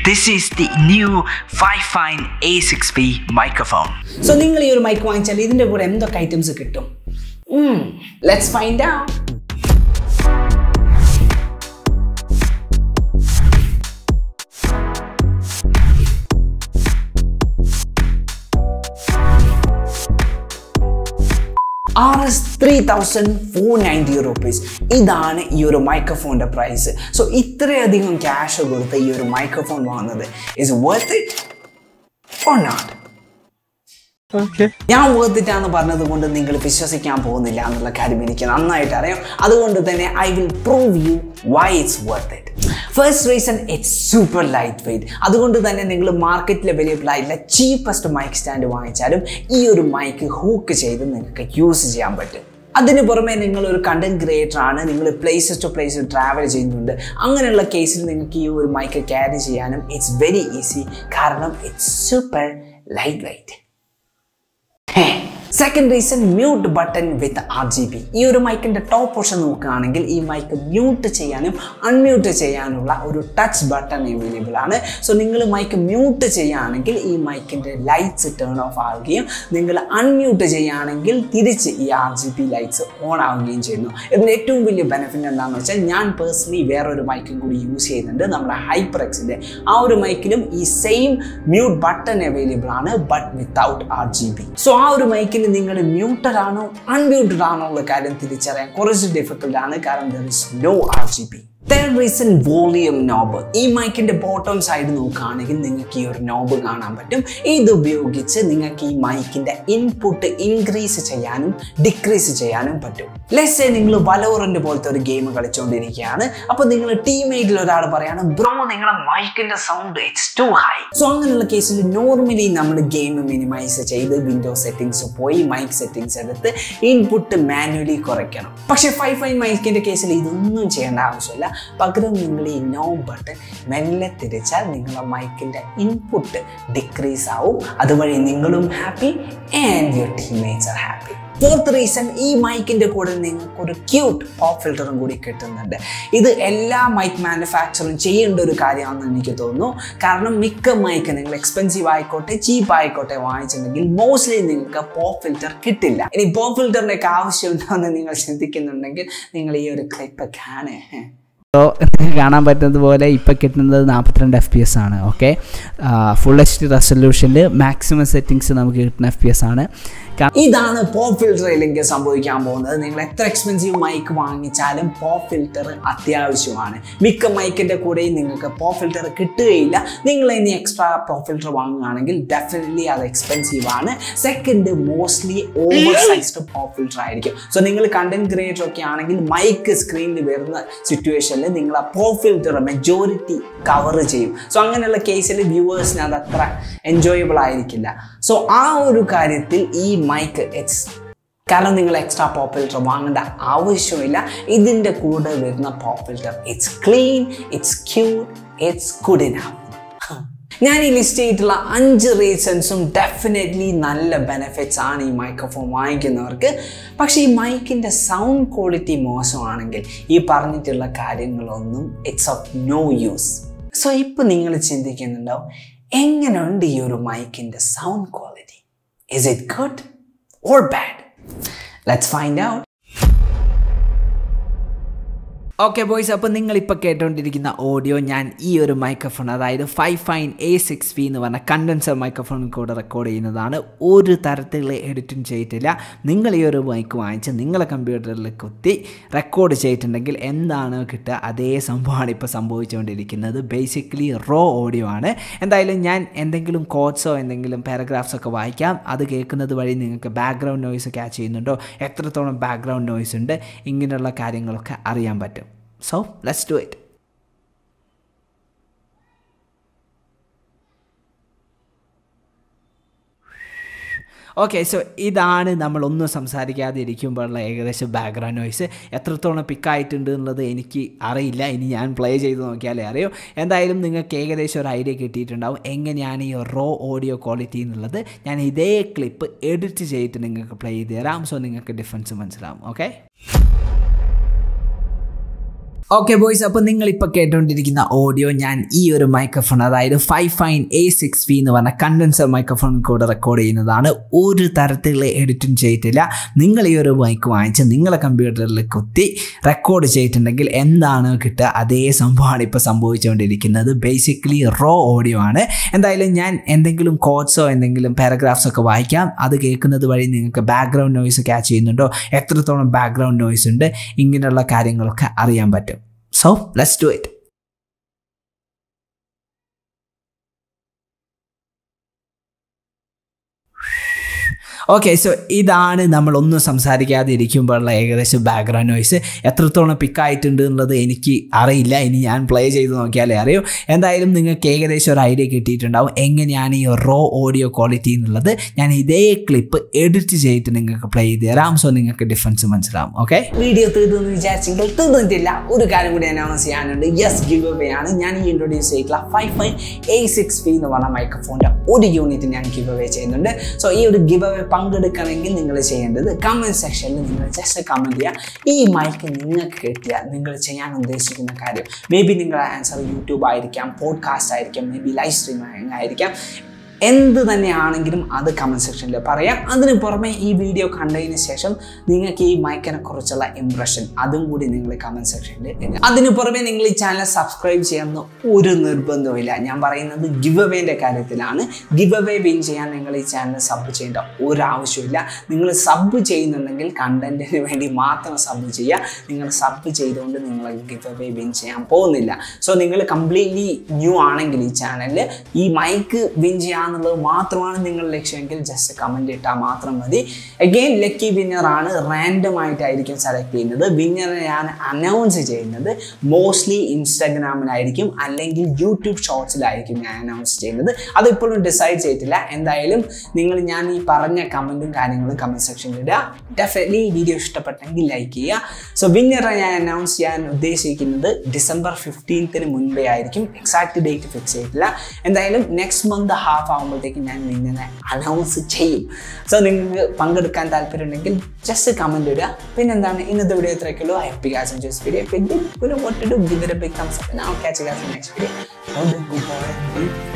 This is the new Fifine A6V microphone. So, നിങ്ങൾ ഈ ഒരു മൈക്ക് വാങ്ങിച്ചാൽ ഇതിന്റെ കൂടെ എന്തൊക്കെ ഐറ്റംസ് കിട്ടും? Let's find out. $3,490 rupees. ഇതാണ് ഈ ഒരു മൈക്രോഫോണിന്റെ പ്രൈസ്. സോ ഇത്രയധികം ക്യാഷ് കൊടുത്ത് ഈ ഒരു മൈക്രോഫോൺ വാങ്ങുന്നത് is worth it or not? ഞാൻ worth it ആണെന്ന് പറഞ്ഞത് കൊണ്ട് നിങ്ങൾ വിശ്വസിക്കാൻ പോകുന്നില്ല എന്നുള്ള കാര്യം എനിക്ക് നന്നായിട്ട് അറിയാം. അതുകൊണ്ട് തന്നെ I will prove you why it's worth it. First reason, it's super lightweight. അതുകൊണ്ട് തന്നെ നിങ്ങൾ മാർക്കറ്റിൽ അവൈലബിൾ ആയിട്ടുള്ള ചീപ്പസ്റ്റ് മൈക്ക് സ്റ്റാൻഡ് വാങ്ങിച്ചാലും ഈ ഒരു മൈക്ക് ഹൂക്ക് ചെയ്ത് നിങ്ങൾക്ക് യൂസ് ചെയ്യാൻ പറ്റും. അതിന് പുറമെ നിങ്ങൾ ഒരു കണ്ടന്റ് ക്രിയേറ്റർ ആണ്, നിങ്ങൾ പ്ലേസസ് ടു പ്ലേസ് ട്രാവൽ ചെയ്യുന്നുണ്ട്, അങ്ങനെയുള്ള കേസിൽ നിങ്ങൾക്ക് ഈ ഒരു മൈക്ക് ക്യാരി ചെയ്യാനും ഇറ്റ്സ് വെരി ഈസി, കാരണം it's super lightweight. Second reason, mute button with RGB. ഈ ഒരു മൈക്കിൻ്റെ ടോപ്പ് പോർഷൻ നോക്കുകയാണെങ്കിൽ ഈ മൈക്ക് മ്യൂട്ട് ചെയ്യാനും അൺമ്യൂട്ട് ചെയ്യാനുള്ള ഒരു ടച്ച് ബട്ടൺ അവൈലബിൾ ആണ്. സോ നിങ്ങൾ മൈക്ക് മ്യൂട്ട് ചെയ്യുകയാണെങ്കിൽ ഈ മൈക്കിൻ്റെ ലൈറ്റ്സ് ടേൺ ഓഫ് ആവുകയും നിങ്ങൾ അൺമ്യൂട്ട് ചെയ്യുകയാണെങ്കിൽ തിരിച്ച് ഈ RGB ലൈറ്റ്സ് ഓൺ ആവുകയും ചെയ്യുന്നു. ഇതിൻ്റെ ഏറ്റവും വലിയ ബെനിഫിറ്റ് എന്താണെന്ന് വെച്ചാൽ ഞാൻ പേഴ്സണലി വേറൊരു മൈക്കും കൂടി യൂസ് ചെയ്യുന്നുണ്ട്, നമ്മുടെ HyperXന്റെ. ആ ഒരു മൈക്കിലും ഈ സെയിം മ്യൂട്ട് ബട്ടൺ അവൈലബിൾ ആണ്, ബട്ട് വിത്തൗട്ട് RGB. സോ ആ ഒരു മൈക്കിൽ നിങ്ങൾ മ്യൂട്ടഡ് ആണോ അൺമ്യൂട്ടഡ് ആണോ ഉള്ള കാര്യം തിരിച്ചറിയാൻ കുറച്ച് ഡിഫിക്കൽട്ട് ആണ്, കാരണം there is no RGB. Third reason, volume knob. ഈ മൈക്കിൻ്റെ ബോട്ടം സൈഡ് നോക്കുകയാണെങ്കിൽ നിങ്ങൾക്ക് ഈ ഒരു നോബ് കാണാൻ പറ്റും. ഇത് ഉപയോഗിച്ച് നിങ്ങൾക്ക് ഈ മൈക്കിൻ്റെ ഇൻപുട്ട് ഇൻക്രീസ് ചെയ്യാനും ഡിക്രീസ് ചെയ്യാനും പറ്റും. ലെറ്റ്സ് സേ നിങ്ങൾ വലോറന്റ് പോലത്തെ ഒരു ഗെയിം കളിച്ചുകൊണ്ടിരിക്കുകയാണ്, അപ്പോൾ നിങ്ങൾ ടീംമേറ്റിൽ ഒരാൾ പറയാണ് ബ്രോ നിങ്ങളുടെ മൈക്കിൻ്റെ sound it's too high. So അങ്ങനെയുള്ള കേസിൽ നോർമലി നമ്മൾ ഗെയിം മിനിമൈസ് ചെയ്ത് വിൻഡോസ് സെറ്റിംഗ്സ് പോയി മൈക്ക് സെറ്റിംഗ്സ് എടുത്ത് ഇൻപുട്ട് മാനുവലി കുറയ്ക്കണം. പക്ഷേ Fifine മൈക്കിൻ്റെ കേസിൽ ഇതൊന്നും ചെയ്യേണ്ട ആവശ്യമില്ല. പകരം നിങ്ങൾ ഈ നോ ബട്ടൺ മെല്ലെ തിരിച്ചാൽ നിങ്ങളുടെ മൈക്കിൻ്റെ ഇൻപുട്ട് ഡിക്രീസ് ആവും. അതുവഴി നിങ്ങളും happy and your teammates are happy. Fourth reason, ഈ മൈക്കിൻ്റെ കൂടെ നിങ്ങൾക്കൊരു ക്യൂട്ട് പോപ്പ് ഫിൽറ്ററും കൂടി കിട്ടുന്നുണ്ട്. ഇത് എല്ലാ മൈക്ക് മാനുഫാക്ചറും ചെയ്യേണ്ട ഒരു കാര്യമാണെന്ന് എനിക്ക് തോന്നുന്നു. കാരണം മിക്ക മൈക്ക് നിങ്ങൾ എക്സ്പെൻസീവ് ആയിക്കോട്ടെ ചീപ്പ് ആയിക്കോട്ടെ വാങ്ങിച്ചിട്ടുണ്ടെങ്കിൽ മോസ്റ്റ്ലി നിങ്ങൾക്ക് പോപ്പ് ഫിൽറ്റർ കിട്ടില്ല. ഇനി പോപ്പ് ഫിൽറ്ററിൻ്റെ ഒക്കെ ആവശ്യമുണ്ടോ എന്ന് നിങ്ങൾ ചിന്തിക്കുന്നുണ്ടെങ്കിൽ നിങ്ങൾ ഈ ഒരു ക്ലിപ്പ് കാണേ. കാണാൻ പറ്റുന്നത് പോലെ ഇപ്പോൾ കിട്ടുന്നത് 42 FPS ആണ്. ഓക്കെ, ഫുൾ HD റെസൊല്യൂഷനിൽ മാക്സിമം സെറ്റിങ്സ് നമുക്ക് കിട്ടുന്ന FPS ആണ്. ഇതാണ് പോപ്പ് ഫിൽറ്റർ ഇല്ലെങ്കിൽ സംഭവിക്കാൻ പോകുന്നത്. നിങ്ങൾ എത്ര എക്സ്പെൻസീവ് മൈക്ക് വാങ്ങിച്ചാലും പോപ്പ് ഫിൽറ്റർ അത്യാവശ്യമാണ്. മിക്ക മൈക്കിൻ്റെ കൂടെയും നിങ്ങൾക്ക് പോപ്പ് ഫിൽറ്റർ കിട്ടുകയില്ല. നിങ്ങൾ ഇനി എക്സ്ട്രാ പോപ്പ് ഫിൽറ്റർ വാങ്ങുകയാണെങ്കിൽ ഡെഫിനറ്റ്ലി അത് എക്സ്പെൻസീവ് ആണ്. Second, mostly oversized pop filter ആയിരിക്കും. സോ നിങ്ങൾ കണ്ടന്റ് ക്രിയേറ്റർ ഒക്കെ ആണെങ്കിൽ മൈക്ക് സ്ക്രീനിൽ വരുന്ന സിറ്റുവേഷനിൽ നിങ്ങൾ ആ പോപ്പ് ഫിൽറ്റർ മെജോറിറ്റി കവർ ചെയ്യും. സോ അങ്ങനെയുള്ള കേസിൽ വ്യൂവേഴ്സിന് അത് അത്ര എൻജോയബിൾ ആയിരിക്കില്ല. സോ ആ ഒരു കാര്യത്തിൽ ഈ മൈക്ക് കാരണം നിങ്ങൾ എക്സ്ട്രാ പോപ്പ് ഫിൽറ്റർ വാങ്ങേണ്ട ആവശ്യമില്ല. ഇതിൻ്റെ കൂടെ വരുന്ന pop filter it's clean, it's cute, it's good enough. ഞാൻ ഈ ലിസ്റ്റ് ചെയ്തിട്ടുള്ള 5 റീസൺസും ഡെഫിനറ്റ്ലി നല്ല ബെനിഫിറ്റ്സ് ആണ് ഈ മൈക്രോഫോൺ വാങ്ങിക്കുന്നവർക്ക്. പക്ഷേ ഈ മൈക്കിൻ്റെ സൗണ്ട് ക്വാളിറ്റി മോശമാണെങ്കിൽ ഈ പറഞ്ഞിട്ടുള്ള കാര്യങ്ങളൊന്നും it's of no use. So ഇപ്പോൾ നിങ്ങൾ ചിന്തിക്കുന്നുണ്ടാവും, എങ്ങനെയുണ്ട് ഈ ഒരു മൈക്കിൻ്റെ sound quality? Is it good or bad? Let's find out. Okay boys, അപ്പോൾ നിങ്ങളിപ്പോൾ കേട്ടുകൊണ്ടിരിക്കുന്ന ഓഡിയോ ഞാൻ ഈ ഒരു മൈക്രോഫോൺ, അതായത് Fifine A6V എന്ന് പറഞ്ഞ കണ്ടൻസർ മൈക്രോഫോണിൽ കൂടെ റെക്കോർഡ് ചെയ്യുന്നതാണ്. ഒരു തരത്തിലുള്ള എഡിറ്റും ചെയ്തിട്ടില്ല. നിങ്ങൾ ഈ ഒരു മൈക്ക് വാങ്ങിച്ച് നിങ്ങളെ കമ്പ്യൂട്ടറിൽ കുത്തി റെക്കോർഡ് ചെയ്തിട്ടുണ്ടെങ്കിൽ എന്താണ് കിട്ടുക അതേ സംഭവമാണ് ഇപ്പോൾ സംഭവിച്ചുകൊണ്ടിരിക്കുന്നത്. ബേസിക്കലി റോ ഓഡിയോ ആണ്. എന്തായാലും ഞാൻ എന്തെങ്കിലും കോഡ്സോ എന്തെങ്കിലും പാരഗ്രാഫ്സൊക്കെ വായിക്കാം. അത് കേൾക്കുന്നത് വഴി നിങ്ങൾക്ക് ബാക്ക്ഗ്രൗണ്ട് നോയ്സ് ക്യാച്ച് ചെയ്യുന്നുണ്ടോ, എത്രത്തോളം ബാക്ക്ഗ്രൗണ്ട് നോയ്സ് ഉണ്ട്, ഇങ്ങനെയുള്ള കാര്യങ്ങളൊക്കെ അറിയാൻ പറ്റും. So let's do it. Okay, so ഇതാണ് നമ്മളൊന്നും സംസാരിക്കാതെ ഇരിക്കുമ്പോഴുള്ള ഏകദേശം ബാക്ക്ഗ്രൗണ്ട് നോയ്സ്. എത്രത്തോളം പിക്കായിട്ടുണ്ട് എന്നുള്ളത് എനിക്ക് അറിയില്ല, ഇനി ഞാൻ പ്ലേ ചെയ്ത് നോക്കിയാലേ അറിയൂ. എന്തായാലും നിങ്ങൾക്ക് ഏകദേശം ഒരു ഐഡിയ കിട്ടിയിട്ടുണ്ടാവും എങ്ങനെയാണ് ഈ റോ ഓഡിയോ ക്വാളിറ്റി എന്നുള്ളത്. ഞാൻ ഇതേ ക്ലിപ്പ് എഡിറ്റ് ചെയ്തിട്ട് നിങ്ങൾക്ക് പ്ലേ ചെയ്ത് തരാം. സോ നിങ്ങൾക്ക് ഡിഫറൻസ് മനസ്സിലാവും. ഓക്കെ, ഓക്കെ ബോയ്സ്, അപ്പോൾ നിങ്ങളിപ്പോൾ കേട്ടുകൊണ്ടിരിക്കുന്ന ഓഡിയോ ഞാൻ ഈ ഒരു മൈക്രോഫോൺ, അതായത് Fifine A6V എന്ന് പറഞ്ഞ കണ്ടൻസർ മൈക്രോഫോൺ കൂടെ റെക്കോർഡ് ചെയ്യുന്നതാണ്. ഒരു തരത്തിലുള്ള എഡിറ്റും ചെയ്തിട്ടില്ല. നിങ്ങൾ ഈ ഒരു മൈക്ക് വാങ്ങിച്ച് നിങ്ങളെ കമ്പ്യൂട്ടറിൽ കുത്തി റെക്കോർഡ് ചെയ്തിട്ടുണ്ടെങ്കിൽ എന്താണ് കിട്ടുക, അതേ സംഭവമാണ് ഇപ്പോൾ സംഭവിച്ചുകൊണ്ടിരിക്കുന്നത്. ബേസിക്കലി റോ ഓഡിയോ ആണ്. എന്തായാലും ഞാൻ എന്തെങ്കിലും കോഡ്സോ എന്തെങ്കിലും പാരഗ്രാഫ്സോ ഒക്കെ വായിക്കാം. അത് കേൾക്കുന്നത് വഴി നിങ്ങൾക്ക് ബാക്ക്ഗ്രൗണ്ട് നോയ്സ് ക്യാച്ച് ചെയ്യുന്നുണ്ടോ, എത്രത്തോളം ബാക്ക്ഗ്രൗണ്ട് നോയ്സ് ഉണ്ട്, ഇങ്ങനെയുള്ള കാര്യങ്ങളൊക്കെ അറിയാൻ പറ്റും. So let's do it. Okay, so ഇതാണ് നമ്മളൊന്നും സംസാരിക്കാതെ ഇരിക്കുമ്പോഴുള്ള ഏകദേശം ബാക്ക്ഗ്രൗണ്ട് നോയ്സ്. എത്രത്തോളം പിക്കായിട്ടുണ്ട് എന്നുള്ളത് എനിക്ക് അറിയില്ല, ഇനി ഞാൻ പ്ലേ ചെയ്ത് നോക്കിയാലേ അറിയൂ. എന്തായാലും നിങ്ങൾക്ക് ഏകദേശം ഒരു ഐഡിയ കിട്ടിയിട്ടുണ്ടാവും എങ്ങനെയാണ് ഈ റോ ഓഡിയോ ക്വാളിറ്റി എന്നുള്ളത്. ഞാൻ ഇതേ ക്ലിപ്പ് എഡിറ്റ് ചെയ്തിട്ട് നിങ്ങൾക്ക് പ്ലേ ചെയ്ത് തരാം. സോ നിങ്ങൾക്ക് ഡിഫറൻസ് മനസ്സിലാവും. ഓക്കെ, വീഡിയോ തീർന്നു വിചാരിച്ചെങ്കിൽ തീർന്നിട്ടില്ല. ഒരു കാര്യം കൂടി അനൗൺസ് ചെയ്യാനുണ്ട്. യെസ്, ഗിവ് അവേ ആണ്. ഞാൻ ഈ ഇൻട്രൊഡ്യൂസ് ചെയ്തിട്ടുള്ള Fifine A6V എന്ന് പറഞ്ഞ മൈക്രോഫോണിൻ്റെ ഒരു യൂണിറ്റ് ഞാൻ ഗിവ് അവേ ചെയ്യുന്നുണ്ട്. സോ ഈ ഒരു ഗിവ് അവേ പങ്കെടുക്കണമെങ്കിൽ നിങ്ങൾ ചെയ്യേണ്ടത് കമൻറ്റ് സെക്ഷനിൽ നിങ്ങൾ ജസ്റ്റ് കമൻറ്റ് ചെയ്യുക. ഈ മൈക്ക് നിങ്ങൾക്ക് കിട്ടിയാൽ നിങ്ങൾ ചെയ്യാൻ ഉദ്ദേശിക്കുന്ന കാര്യം, മേ ബി നിങ്ങളുടെ ആൻസർ യൂട്യൂബ് ആയിരിക്കാം, പോഡ്കാസ്റ്റ് ആയിരിക്കാം, മേ ബി ലൈവ് സ്ട്രീമിംഗ് ആയിരിക്കാം, എന്ത് തന്നെയാണെങ്കിലും അത് കമൻറ്റ് സെക്ഷനിൽ പറയാം. അതിന് പുറമെ ഈ വീഡിയോ കണ്ടതിന് ശേഷം നിങ്ങൾക്ക് ഈ മൈക്കിനെ കുറിച്ചുള്ള ഇംപ്രഷൻ അതും കൂടി നിങ്ങൾ കമൻറ്റ് സെക്ഷനിൽ ഇടുക. അതിന് പുറമെ നിങ്ങൾ ഈ ചാനൽ സബ്സ്ക്രൈബ് ചെയ്യാമെന്ന് ഒരു നിർബന്ധമില്ല. ഞാൻ പറയുന്നത് ഗിവ് അവേൻ്റെ കാര്യത്തിലാണ്. ഗിവ് അവേ വിൻ ചെയ്യാൻ നിങ്ങൾ ഈ ചാനൽ സബ് ചെയ്യേണ്ട ഒരാവശ്യമില്ല. നിങ്ങൾ സബ് ചെയ്യുന്നുണ്ടെങ്കിൽ കണ്ടൻറ്റിന് വേണ്ടി മാത്രം സബ് ചെയ്യുക. നിങ്ങൾ സബ് ചെയ്തുകൊണ്ട് നിങ്ങൾ ഗിവ് അവേ വിൻ ചെയ്യാൻ പോകുന്നില്ല. സോ നിങ്ങൾ കംപ്ലീറ്റ്ലി ന്യൂ ആണെങ്കിൽ ഈ ചാനലിൽ ഈ മൈക്ക് വിൻ ചെയ്യാൻ എന്നുള്ളത് മാത്രമാണ് നിങ്ങളുടെ ലക്ഷ്യമെങ്കിൽ ജസ്റ്റ് കമൻറ്റ് ഇട്ടാൽ മാത്രം മതി. അഗെയിൻ ലക്കി വിന്നറാണ്, റാൻഡം ആയിട്ടായിരിക്കും സെലക്ട് ചെയ്യുന്നത്. വിന്നറെ ഞാൻ അനൗൺസ് ചെയ്യുന്നത് മോസ്റ്റ്ലി ഇൻസ്റ്റാഗ്രാമിലായിരിക്കും അല്ലെങ്കിൽ യൂട്യൂബ് ഷോർട്സിലായിരിക്കും ഞാൻ അനൗൺസ് ചെയ്യുന്നത്. അതിപ്പോഴും ഡിസൈഡ് ചെയ്തിട്ടില്ല. എന്തായാലും ഞാൻ ഈ പറഞ്ഞ കമൻറ്റും കാര്യങ്ങളും കമൻറ്റ് സെക്ഷനിൽ ഇടുക. ഡെഫിനറ്റ്ലി വീഡിയോ ഇഷ്ടപ്പെട്ടെങ്കിൽ ലൈക്ക് ചെയ്യുക. സോ വിന്നറെ ഞാൻ അനൗൺസ് ചെയ്യാൻ ഉദ്ദേശിക്കുന്നത് December 15th മുൻപേ ആയിരിക്കും. എക്സാക്ട് ഡേറ്റ് ഫിക്സ് ചെയ്തിട്ടില്ല. എന്തായാലും നെക്സ്റ്റ് മന്ത് ഹാഫ് ആകുമ്പോഴത്തേക്കും ഞാൻ വിന്നറെ അനൗൺസ് ചെയ്യും. സോ നിങ്ങൾക്ക് പങ്കെടുക്കാൻ താല്പര്യമുണ്ടെങ്കിൽ ജസ്റ്റ് കമൻറ്റ് ഇടുക. പിന്നെന്താണ്, ഇന്നത്തെ video ഇത്രയൊക്കെയുള്ളൂ. I hope you guys enjoy this video. If you did, you know what to do. Give it a big thumbs up and I'll catch you guys in the next video. Goodbye.